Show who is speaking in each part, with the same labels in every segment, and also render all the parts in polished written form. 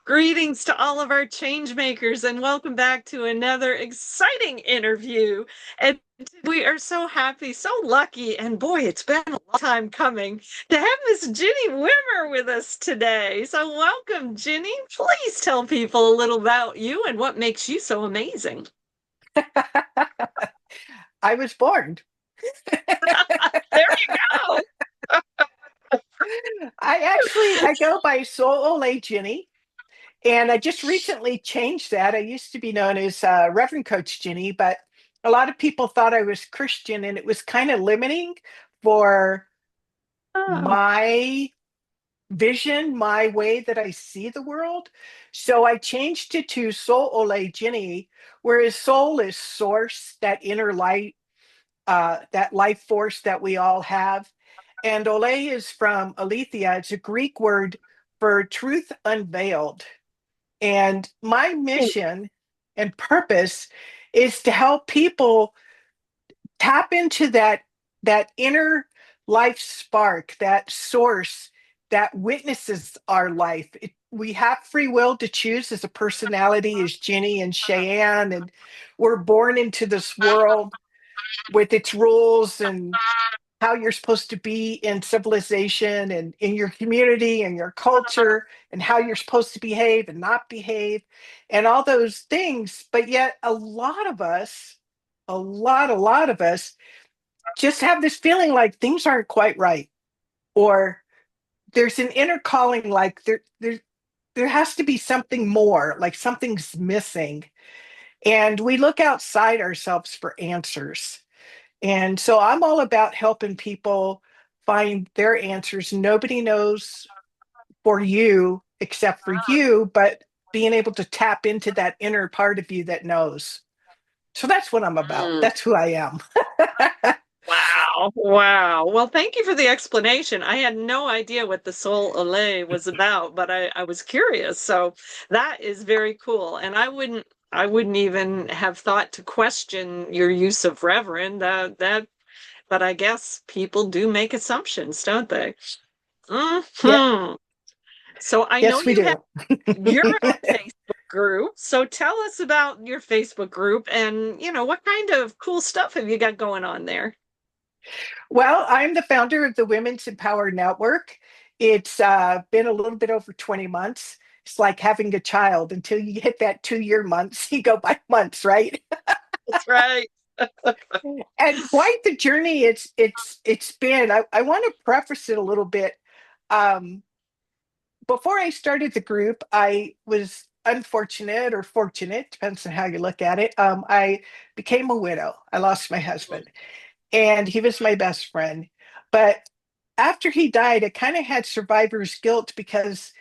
Speaker 1: Greetings to all of our change makers and welcome back to another exciting interview. And we are so happy, so lucky, and boy, it's been a long time coming to have Miss Jini Wimmer with us today. So welcome, Jini. Please tell people a little about you and what makes you so amazing.
Speaker 2: I was born.
Speaker 1: There you go.
Speaker 2: I go by Soul Olay Ginny, and I just recently changed that. I used to be known as Reverend Coach Ginny, but a lot of people thought I was Christian, and it was kind of limiting for
Speaker 1: Oh.
Speaker 2: my vision, my way that I see the world. So I changed it to Soul Olay Ginny, whereas soul is source, that inner light, that life force that we all have. And Ole is from Aletheia. It's a Greek word for truth unveiled. And my mission and purpose is to help people tap into that inner life spark, that source that witnesses our life. We have free will to choose as a personality, as Ginny and Cheyenne, and we're born into this world with its rules and how you're supposed to be in civilization and in your community and your culture and how you're supposed to behave and not behave and all those things. But yet, a lot of us, a lot of us just have this feeling like things aren't quite right, or there's an inner calling, like there has to be something more, like something's missing. And we look outside ourselves for answers. And so I'm all about helping people find their answers. Nobody knows for you except for you, but being able to tap into that inner part of you that knows. So that's what I'm about.
Speaker 1: Mm.
Speaker 2: That's who I am.
Speaker 1: Wow. Wow. Well, thank you for the explanation. I had no idea what the Soul Olay was about, but I was curious. So that is very cool. And I wouldn't even have thought to question your use of reverend. But I guess people do make assumptions, don't they?
Speaker 2: Yeah.
Speaker 1: Hmm. So I know
Speaker 2: Yes, we
Speaker 1: you have
Speaker 2: do.
Speaker 1: your own Facebook group. So tell us about your Facebook group and, what kind of cool stuff have you got going on there?
Speaker 2: Well, I'm the founder of the Women's Empower Network. It's been a little bit over 20 months. It's like having a child. Until you hit that 2 year months, you go by months, right?
Speaker 1: That's right.
Speaker 2: And quite the journey it's been. I want to preface it a little bit. Um, Before I started the group, I was unfortunate or fortunate, depends on how you look at it. I became a widow. I lost my husband, and he was my best friend. But after he died, I kind of had survivor's guilt because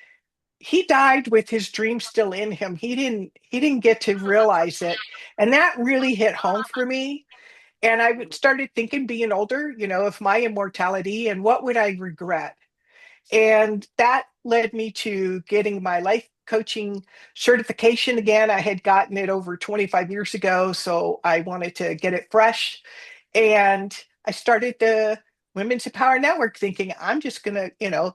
Speaker 2: he died with his dream still in him. He didn't get to realize it, and that really hit home for me. And I started thinking, being older, of my immortality and what would I regret. And that led me to getting my life coaching certification again. I had gotten it over 25 years ago, so I wanted to get it fresh. And I started the Women's Empower Network thinking I'm just going to,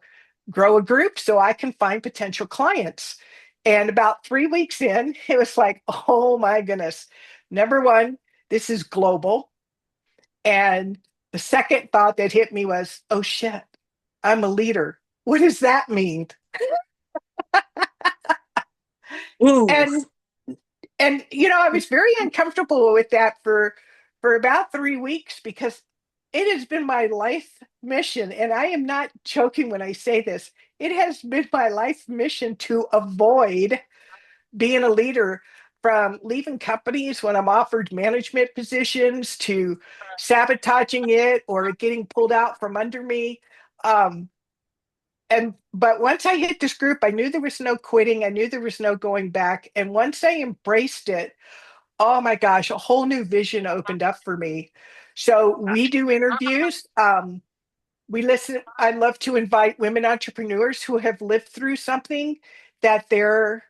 Speaker 2: grow a group so I can find potential clients. And about 3 weeks in, it was like, oh my goodness. Number one, this is global. And the second thought that hit me was, oh shit, I'm a leader. What does that mean?
Speaker 1: Ooh.
Speaker 2: And I was very uncomfortable with that for about 3 weeks because it has been my life mission, and I am not joking when I say this. It has been my life mission to avoid being a leader, from leaving companies when I'm offered management positions to sabotaging it or getting pulled out from under me. Um, and but once I hit this group, I knew there was no quitting. I knew there was no going back. And once I embraced it, oh my gosh, a whole new vision opened up for me. So we do interviews. We listen. I love to invite women entrepreneurs who have lived through something that their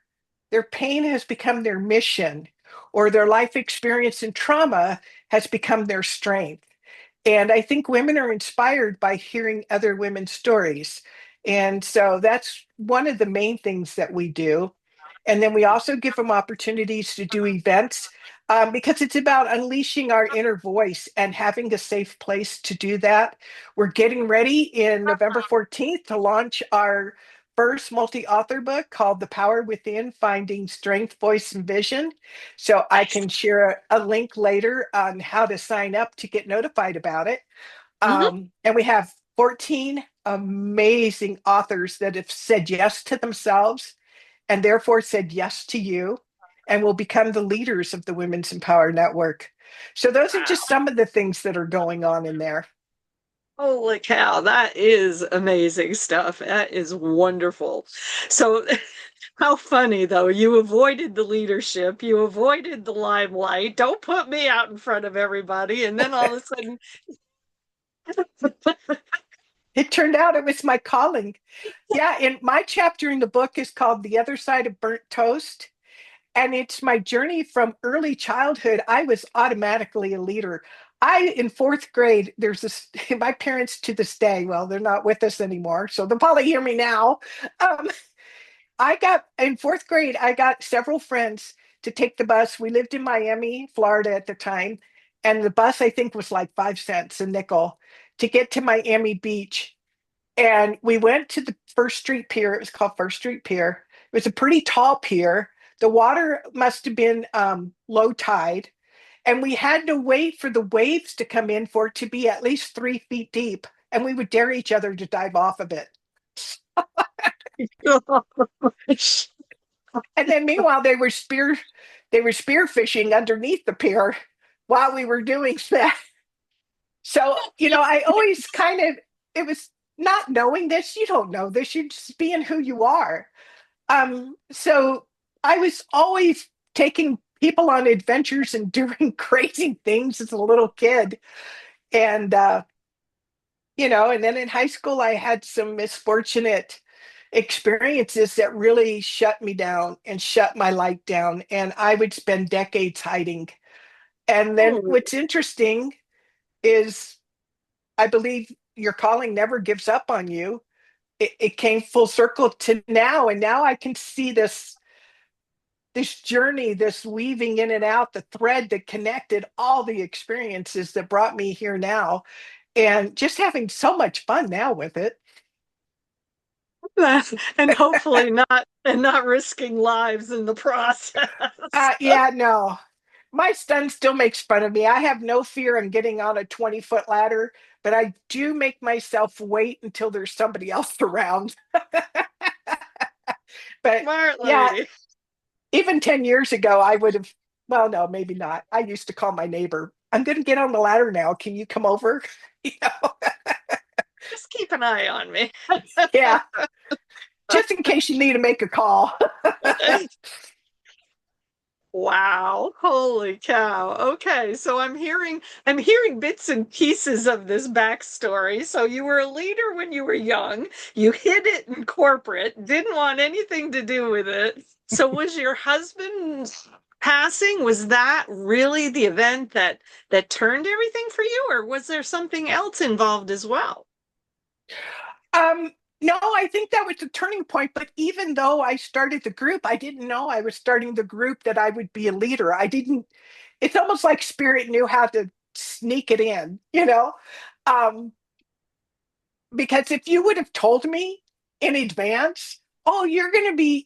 Speaker 2: pain has become their mission, or their life experience and trauma has become their strength. And I think women are inspired by hearing other women's stories. And so that's one of the main things that we do. And then we also give them opportunities to do events because it's about unleashing our inner voice and having a safe place to do that. We're getting ready in November 14th to launch our first multi author book called The Power Within, Finding Strength, Voice, and Vision. So I
Speaker 1: Nice.
Speaker 2: can share a link later on how to sign up to get notified about it.
Speaker 1: Mhm.
Speaker 2: And we have 14 amazing authors that have said yes to themselves and therefore said yes to you and will become the leaders of the Women's Empower Network. So, those are just
Speaker 1: Wow.
Speaker 2: some of the things that are going on in there.
Speaker 1: Holy cow, that is amazing stuff. That is wonderful. So, how funny though. You avoided the leadership, you avoided the limelight. Don't put me out in front of everybody. And then all of a sudden,
Speaker 2: It turned out it was my calling. Yeah, and my chapter in the book is called The Other Side of Burnt Toast. And it's my journey from early childhood. I was automatically a leader. In fourth grade, there's this, my parents to this day, well, they're not with us anymore, so they'll probably hear me now. Um, in fourth grade, I got several friends to take the bus. We lived in Miami, Florida at the time. And the bus, I think, was like 5 cents a nickel to get to Miami Beach. And we went to the First Street Pier. It was called First Street Pier. It was a pretty tall pier. The water must have been low tide. And we had to wait for the waves to come in for it to be at least 3 feet deep. And we would dare each other to dive off of it. And then meanwhile, they were spear fishing underneath the pier while we were doing that. So, I always kind of, it was not knowing this, you don't know this, you're just being who you are. So I was always taking people on adventures and doing crazy things as a little kid. And, and then in high school, I had some misfortunate experiences that really shut me down and shut my light down. And I would spend decades hiding. And then
Speaker 1: oh,
Speaker 2: what's interesting is I believe your calling never gives up on you. It came full circle to now, and now I can see this journey, this weaving in and out, the thread that connected all the experiences that brought me here now, and just having so much fun now with it.
Speaker 1: and hopefully not risking lives in the process.
Speaker 2: Yeah, no, my son still makes fun of me. I have no fear in getting on a 20-foot ladder, but I do make myself wait until there's somebody else around. But
Speaker 1: Smart
Speaker 2: yeah,
Speaker 1: lady.
Speaker 2: even 10 years ago, I would have, well, no, maybe not. I used to call my neighbor, I'm going to get on the ladder now. Can you come over? You know?
Speaker 1: Just keep an eye on me.
Speaker 2: Yeah, just in case you need to make a call.
Speaker 1: Wow. Holy cow. Okay, so I'm hearing bits and pieces of this backstory. So you were a leader when you were young. You hid it in corporate, didn't want anything to do with it. So was your husband's passing, was that really the event that turned everything for you, or was there something else involved as well?
Speaker 2: Um, no, I think that was the turning point. But even though I started the group, I didn't know I was starting the group that I would be a leader. I didn't, it's almost like spirit knew how to sneak it in. Um, because if you would have told me in advance, oh, you're going to be,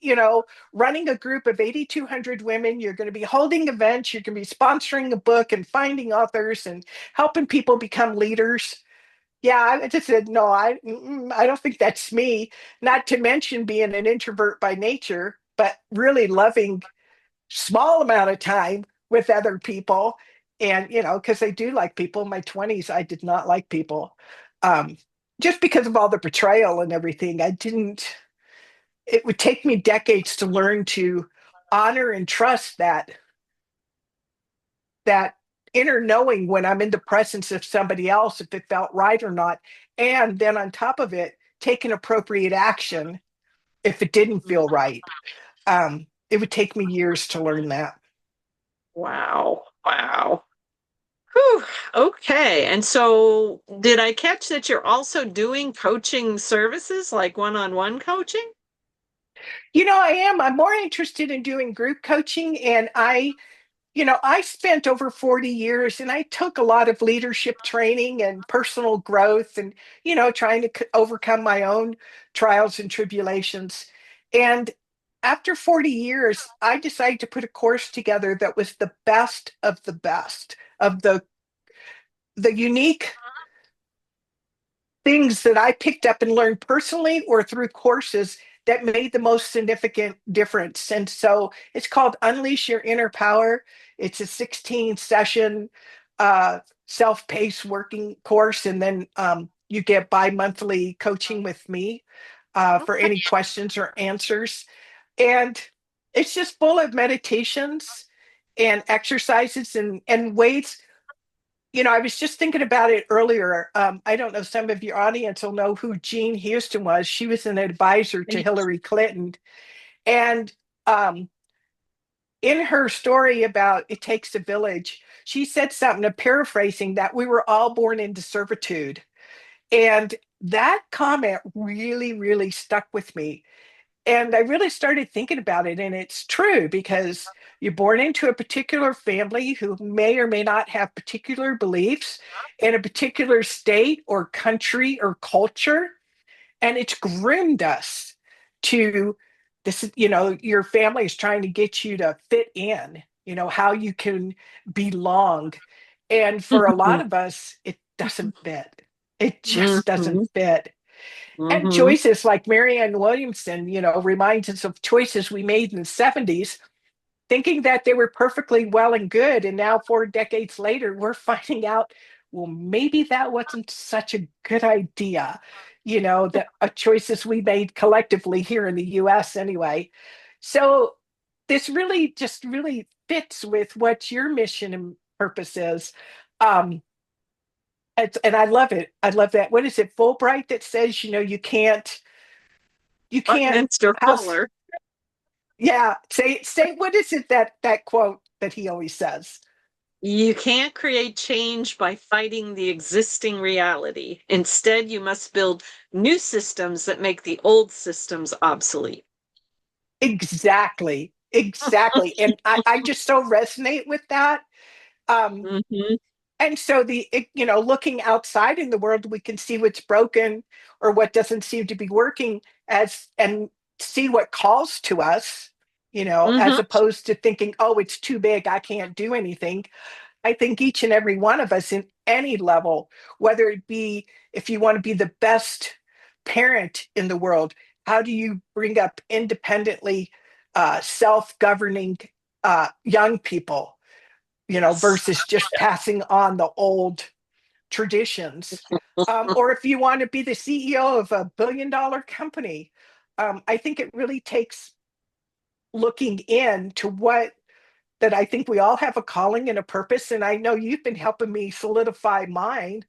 Speaker 2: running a group of 8,200 women, you're going to be holding events, you're going to be sponsoring a book and finding authors and helping people become leaders. Yeah, I just said, no, I don't think that's me. Not to mention being an introvert by nature, but really loving small amount of time with other people. And, because I do like people in my 20s, I did not like people. Um, just because of all the betrayal and everything, it would take me decades to learn to honor and trust that inner knowing when I'm in the presence of somebody else, if it felt right or not. And then on top of it, take an appropriate action if it didn't feel right. It would take me years to learn that.
Speaker 1: Wow. Wow. Whew. Okay. And so did I catch that you're also doing coaching services like one-on-one coaching?
Speaker 2: I am. I'm more interested in doing group coaching. And I spent over 40 years and I took a lot of leadership training and personal growth and, trying to overcome my own trials and tribulations. And after 40 years, I decided to put a course together that was the best of the best of the unique things that I picked up and learned personally or through courses that made the most significant difference. And so it's called Unleash Your Inner Power. It's a 16 session self-paced working course. And then you get bi-monthly coaching with me for any questions or answers. And it's just full of meditations and exercises and ways. I was just thinking about it earlier. I don't know, some of your audience will know who Jean Houston was. She was an advisor to Hillary Clinton. And um, in her story about It Takes a Village, she said something, paraphrasing, that we were all born into servitude. And that comment really, really stuck with me. And I really started thinking about it. And it's true because you're born into a particular family who may or may not have particular beliefs in a particular state or country or culture. And it's groomed us to this, your family is trying to get you to fit in, how you can belong. And for a lot
Speaker 1: Mhm.
Speaker 2: of us, it doesn't fit. It just doesn't
Speaker 1: Mhm.
Speaker 2: fit. And
Speaker 1: Mhm.
Speaker 2: choices like Marianne Williamson, reminds us of choices we made in the 70s, thinking that they were perfectly well and good. And now, 4 decades later, we're finding out, well, maybe that wasn't such a good idea, that choices we made collectively here in the US anyway. So this really just really fits with what your mission and purpose is. Um, and I love it. I love that. What is it, Fulbright, that says, you can't
Speaker 1: Buckminster
Speaker 2: house.
Speaker 1: Fuller.
Speaker 2: Yeah, say what is it, that quote that he always says?
Speaker 1: You can't create change by fighting the existing reality. Instead, you must build new systems that make the old systems obsolete.
Speaker 2: Exactly. And I just so resonate with that. Um,
Speaker 1: Hmm.
Speaker 2: and so looking outside in the world, we can see what's broken or what doesn't seem to be working as and see what calls to us,
Speaker 1: Hmm.
Speaker 2: as opposed to thinking, oh, it's too big, I can't do anything. I think each and every one of us in any level, whether it be if you want to be the best parent in the world, how do you bring up independently self-governing young people,
Speaker 1: Yes.
Speaker 2: versus just passing on the old traditions? Or if you want to be the CEO of a 1 billion-dollar company, I think it really takes looking in to what that I think we all have a calling and a purpose. And I know you've been helping me solidify mine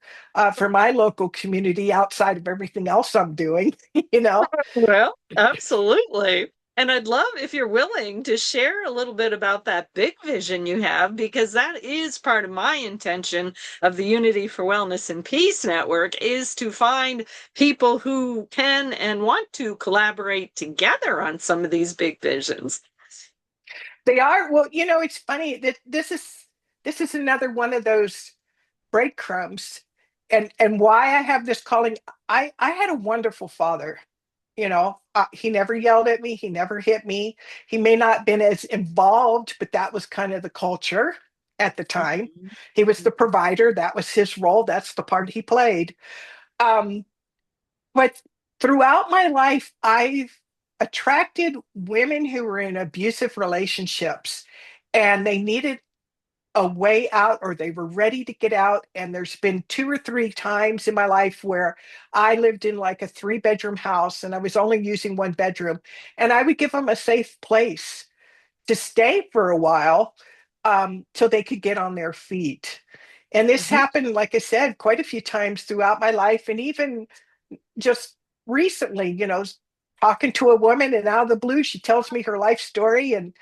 Speaker 2: for my local community outside of everything else I'm doing, you know.
Speaker 1: Well, absolutely. And I'd love if you're willing to share a little bit about that big vision you have, because that is part of my intention of the Unity for Wellness and Peace Network is to find people who can and want to collaborate together on some of these big visions.
Speaker 2: They are, well, it's funny that this is another one of those breadcrumbs, and why I have this calling. I had a wonderful father. He never yelled at me. He never hit me. He may not have been as involved, but that was kind of the culture at the time.
Speaker 1: Mhm.
Speaker 2: He was the provider. That was his role. That's the part he played. Um, but throughout my life, I've attracted women who were in abusive relationships and they needed a way out or they were ready to get out. And there's been 2 or 3 times in my life where I lived in like a 3 bedroom house and I was only using 1 bedroom. And I would give them a safe place to stay for a while till they could get on their feet. And this
Speaker 1: Mhm.
Speaker 2: happened, like I said, quite a few times throughout my life. And even just recently, talking to a woman and out of the blue, she tells me her life story and,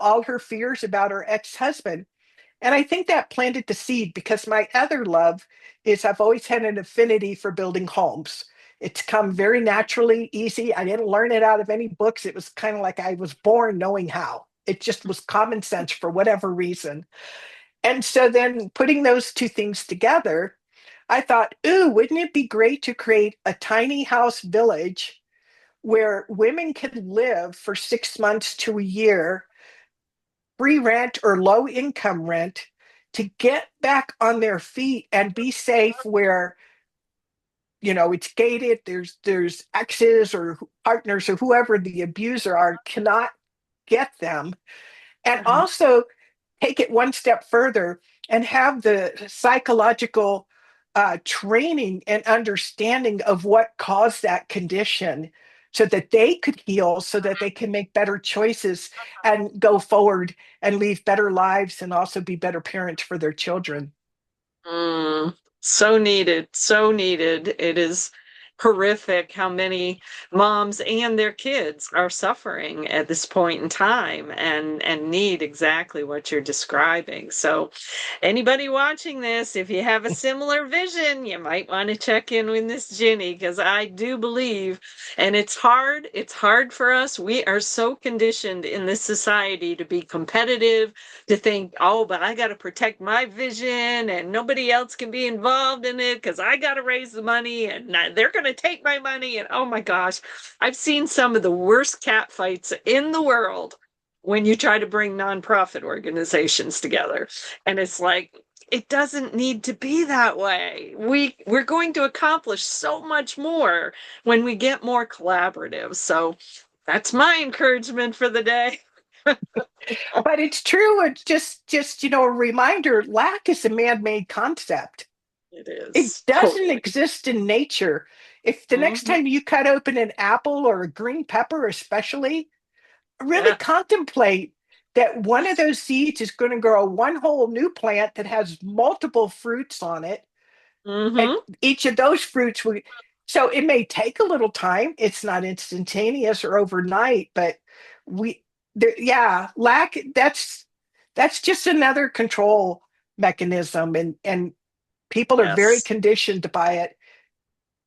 Speaker 2: all her fears about her ex husband. And I think that planted the seed because my other love is I've always had an affinity for building homes. It's come very naturally, easy. I didn't learn it out of any books. It was kind of like I was born knowing how. It just was common sense for whatever reason. And so then putting those two things together, I thought, ooh, wouldn't it be great to create a tiny house village where women could live for 6 months to a year, free rent or low income rent, to get back on their feet and be safe where it's gated, there's exes or partners or whoever the abuser are cannot get them, and
Speaker 1: Mhm.
Speaker 2: also take it one step further and have the psychological training and understanding of what caused that condition so that they could heal, so that they can make better choices and go forward and leave better lives and also be better parents for their children.
Speaker 1: Mm, so needed, so needed. It is horrific how many moms and their kids are suffering at this point in time and need exactly what you're describing. So anybody watching this, if you have a similar vision, you might want to check in with this Ginny because I do believe, and it's hard for us. We are so conditioned in this society to be competitive, to think, oh, but I got to protect my vision and nobody else can be involved in it because I got to raise the money and they're going to take my money. And oh my gosh, I've seen some of the worst cat fights in the world when you try to bring nonprofit organizations together. And it's like, it doesn't need to be that way. We're going to accomplish so much more when we get more collaborative. So that's my encouragement for the day.
Speaker 2: But it's true. It's just a reminder. Lack is a man-made concept.
Speaker 1: It
Speaker 2: It
Speaker 1: is
Speaker 2: doesn't
Speaker 1: totally.
Speaker 2: exist in nature. If the next
Speaker 1: Mhm.
Speaker 2: time you cut open an apple or a green pepper, especially, really
Speaker 1: Yeah.
Speaker 2: contemplate that one of those seeds is going to grow one whole new plant that has multiple fruits on it. And
Speaker 1: Hmm.
Speaker 2: each of those fruits will, so it may take a little time. It's not instantaneous or overnight, but we, there, yeah, lack, that's just another control mechanism. And people are very
Speaker 1: Yes,
Speaker 2: conditioned by it,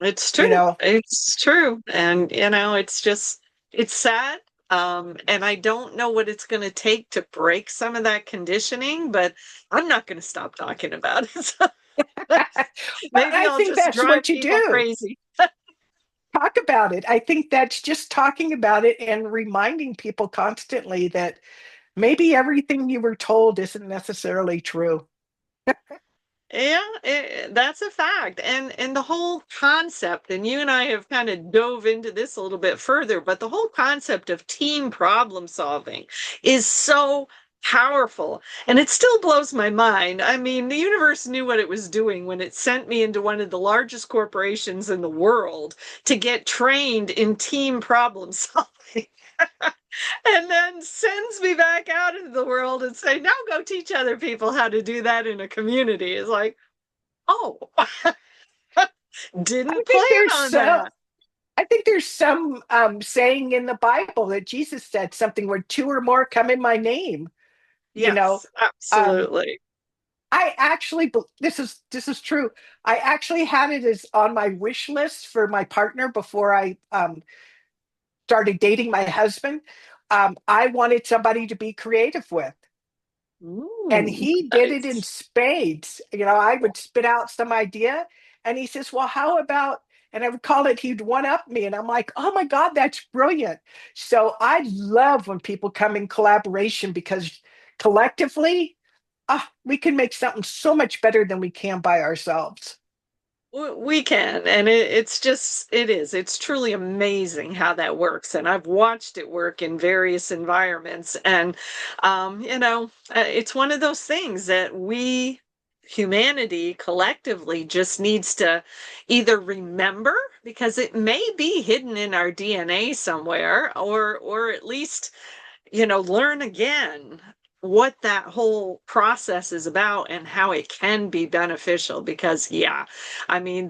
Speaker 1: it's
Speaker 2: you
Speaker 1: true.
Speaker 2: know.
Speaker 1: It's true. And, it's just, it's sad. And I don't know what it's going to take to break some of that conditioning, but I'm not going to stop talking about it. So
Speaker 2: But
Speaker 1: maybe
Speaker 2: I
Speaker 1: I'll
Speaker 2: think
Speaker 1: just
Speaker 2: that's
Speaker 1: drive
Speaker 2: what you
Speaker 1: people
Speaker 2: do.
Speaker 1: crazy.
Speaker 2: Talk about it. I think that's just talking about it and reminding people constantly that maybe everything you were told isn't necessarily true.
Speaker 1: Yeah, that's a fact. And the whole concept, and you and I have kind of dove into this a little bit further, but the whole concept of team problem solving is so powerful. And it still blows my mind. I mean, the universe knew what it was doing when it sent me into one of the largest corporations in the world to get trained in team problem solving. And then sends me back out into the world and say, now go teach other people how to do that in a community. It's like, oh,
Speaker 2: I
Speaker 1: didn't
Speaker 2: think
Speaker 1: plan on that.
Speaker 2: there's some saying in the Bible that Jesus said something where two or more come in my name. You know,
Speaker 1: Yes,
Speaker 2: um,
Speaker 1: absolutely.
Speaker 2: I actually this is true. I actually had it as on my wish list for my partner before I started dating my husband. I wanted somebody to be creative with. And
Speaker 1: Ooh,
Speaker 2: he did it in
Speaker 1: nice.
Speaker 2: spades. I would spit out some idea, and he says, "Well, how about?" And I would call it, he'd one up me. And I'm like, "Oh my God, that's brilliant." So I love when people come in collaboration because collectively, we can make something so much better than we can by ourselves.
Speaker 1: We can, and it's truly amazing how that works. And I've watched it work in various environments. And, it's one of those things that humanity collectively just needs to either remember because it may be hidden in our DNA somewhere, or at least, learn again. what that whole process is about and how it can be beneficial. Because, yeah, I mean,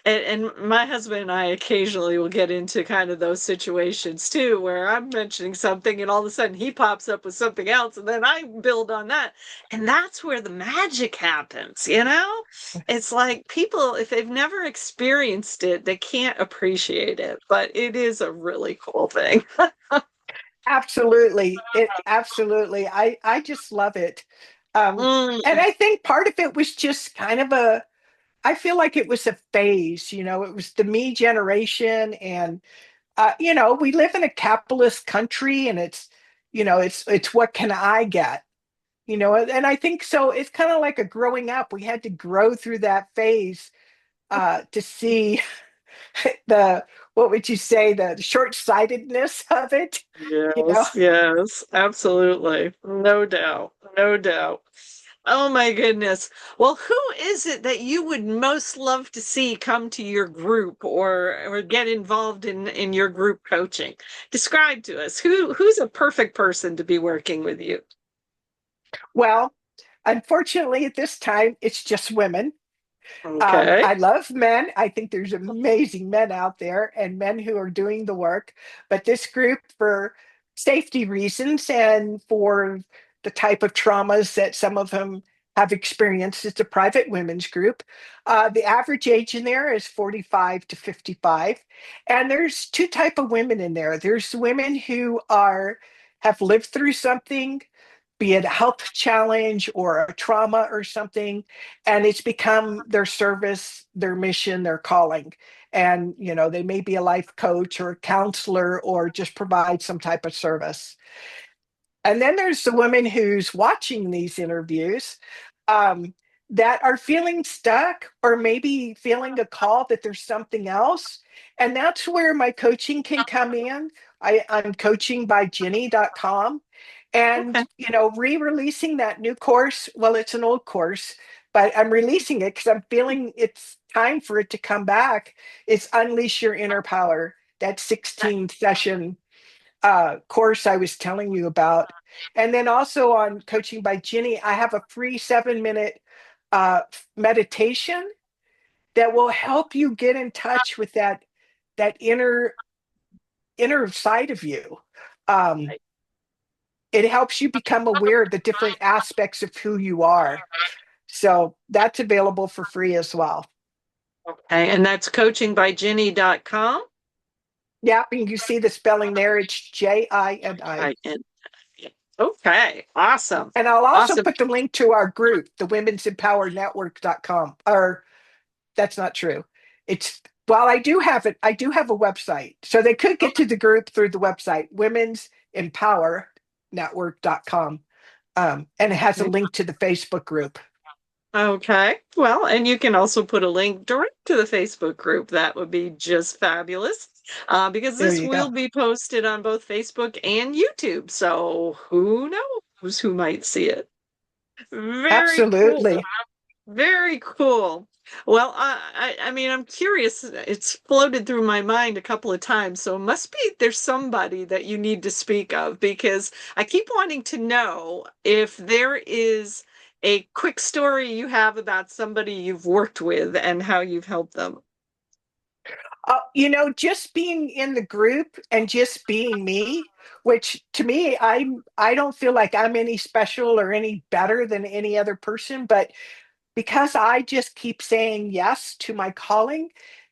Speaker 1: and my husband and I occasionally will get into kind of those situations too, where I'm mentioning something and all of a sudden he pops up with something else, and then I build on that. And that's where the magic happens, you know? It's like people, if they've never experienced it, they can't appreciate it, but it is a really cool thing.
Speaker 2: Absolutely. It absolutely. I just love it. Um, and
Speaker 1: Mm,
Speaker 2: I think part of it was just kind of I feel like it was a phase, it was the me generation. And, we live in a capitalist country, and it's what can I get? And I think so. It's kind of like a growing up. We had to grow through that phase to see the, what would you say, the short-sightedness of it, you know?
Speaker 1: yes, yes, absolutely. No doubt. No doubt. Oh my goodness. Well, who is it that you would most love to see come to your group or get involved in your group coaching? Describe to us who's a perfect person to be working with you.
Speaker 2: Well, unfortunately, at this time, it's just women.
Speaker 1: Okay.
Speaker 2: I love men. I think there's amazing men out there and men who are doing the work. But this group, for safety reasons and for the type of traumas that some of them have experienced, it's a private women's group. The average age in there is 45 to 55. And there's two type of women in there. There's women who have lived through something, be it a health challenge or a trauma or something, and it's become their service, their mission, their calling. And they may be a life coach or a counselor or just provide some type of service. And then there's the women who's watching these interviews, um, that are feeling stuck or maybe feeling a call that there's something else. And that's where my coaching can come in. I'm coaching by Jini.com.
Speaker 1: Okay.
Speaker 2: And, re-releasing that new course. Well, it's an old course, but I'm releasing it because I'm feeling it's time for it to come back. It's Unleash Your Inner Power, that 16 session course I was telling you about. And then also on Coaching by Ginny, I have a free 7-minute uh, meditation that will help you get in touch with that inner side of you. Um, it helps you become aware of the different aspects of who you are. So that's available for free as well.
Speaker 1: Okay. And that's coachingbygini.com.
Speaker 2: Yeah, and you see the spelling there. It's Jini.
Speaker 1: I Okay. Awesome.
Speaker 2: And I'll also
Speaker 1: Awesome.
Speaker 2: put the link to our group, the Women's Empower Network.com. Or that's not true. It's Well, I do have a website. So they could get to the group through the website, Women's Empower Network.com. And it has a
Speaker 1: Okay.
Speaker 2: link to the Facebook group.
Speaker 1: Okay. Well, and you can also put a link direct to the Facebook group. That would be just fabulous. Because
Speaker 2: There
Speaker 1: this
Speaker 2: you go.
Speaker 1: will be posted on both Facebook and YouTube. So who knows who might see it? Very cool.
Speaker 2: Absolutely.
Speaker 1: Very cool. Well, I mean, I'm curious. It's floated through my mind a couple of times, so it must be there's somebody that you need to speak of because I keep wanting to know if there is a quick story you have about somebody you've worked with and how you've helped them.
Speaker 2: Just being in the group and just being me, which to me, I don't feel like I'm any special or any better than any other person, but because I just keep saying yes to my calling,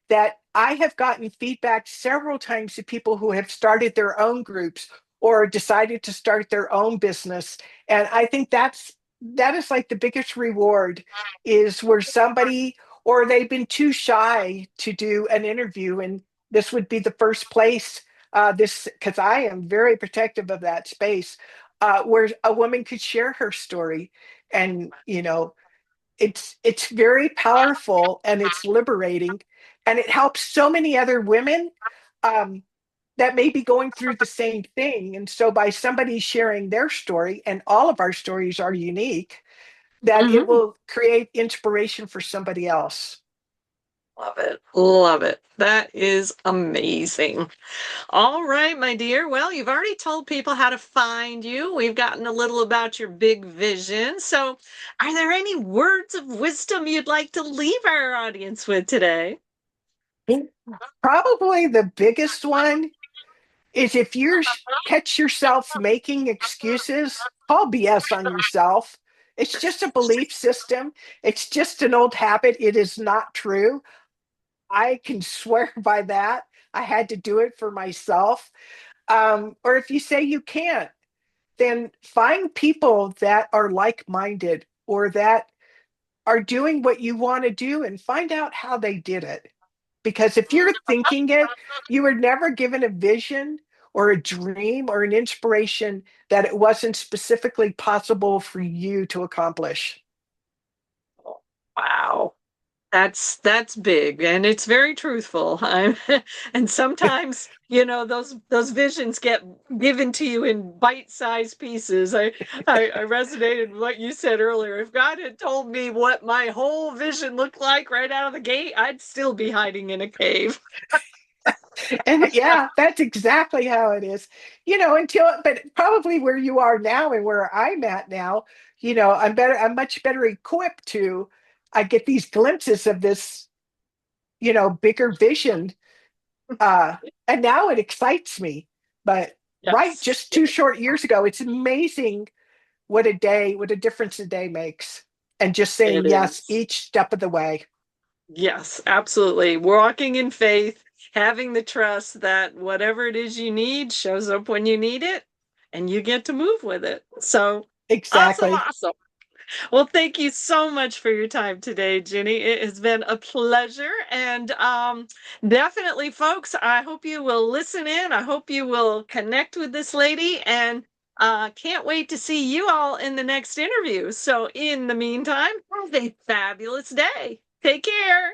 Speaker 2: that I have gotten feedback several times to people who have started their own groups or decided to start their own business. And I think that is like the biggest reward, is where somebody, or they've been too shy to do an interview, and this would be the first place, this, because I am very protective of that space, where a woman could share her story. And it's very powerful and it's liberating, and it helps so many other women, um, that may be going through the same thing. And so by somebody sharing their story, and all of our stories are unique, that it
Speaker 1: Mhm.
Speaker 2: will create inspiration for somebody else.
Speaker 1: Love it. Love it. That is amazing. All right, my dear. Well, you've already told people how to find you. We've gotten a little about your big vision. So, are there any words of wisdom you'd like to leave our audience with today?
Speaker 2: Probably the biggest one is if you catch yourself making excuses, call BS on yourself. It's just a belief system. It's just an old habit. It is not true. I can swear by that. I had to do it for myself. Or if you say you can't, then find people that are like minded or that are doing what you want to do and find out how they did it. Because if you're thinking it, you were never given a vision or a dream or an inspiration that it wasn't specifically possible for you to accomplish.
Speaker 1: Wow. That's big and it's very truthful. And sometimes, those visions get given to you in bite-sized pieces. I resonated with what you said earlier. If God had told me what my whole vision looked like right out of the gate, I'd still be hiding in a cave.
Speaker 2: And yeah, that's exactly how it is. But probably where you are now and where I'm at now, I'm much better equipped to, I get these glimpses of this, bigger vision. Uh, and now it excites me. But right,
Speaker 1: Yes,
Speaker 2: just 2 short years ago, it's amazing what a difference a day makes. And just
Speaker 1: it
Speaker 2: saying yes
Speaker 1: is.
Speaker 2: each step of the way.
Speaker 1: Yes, absolutely. Walking in faith, having the trust that whatever it is you need shows up when you need it, and you get to move with it. So awesome,
Speaker 2: Exactly.
Speaker 1: awesome. Well, thank you so much for your time today, Ginny. It has been a pleasure. And definitely, folks, I hope you will listen in. I hope you will connect with this lady and can't wait to see you all in the next interview. So, in the meantime, have a fabulous day. Take care.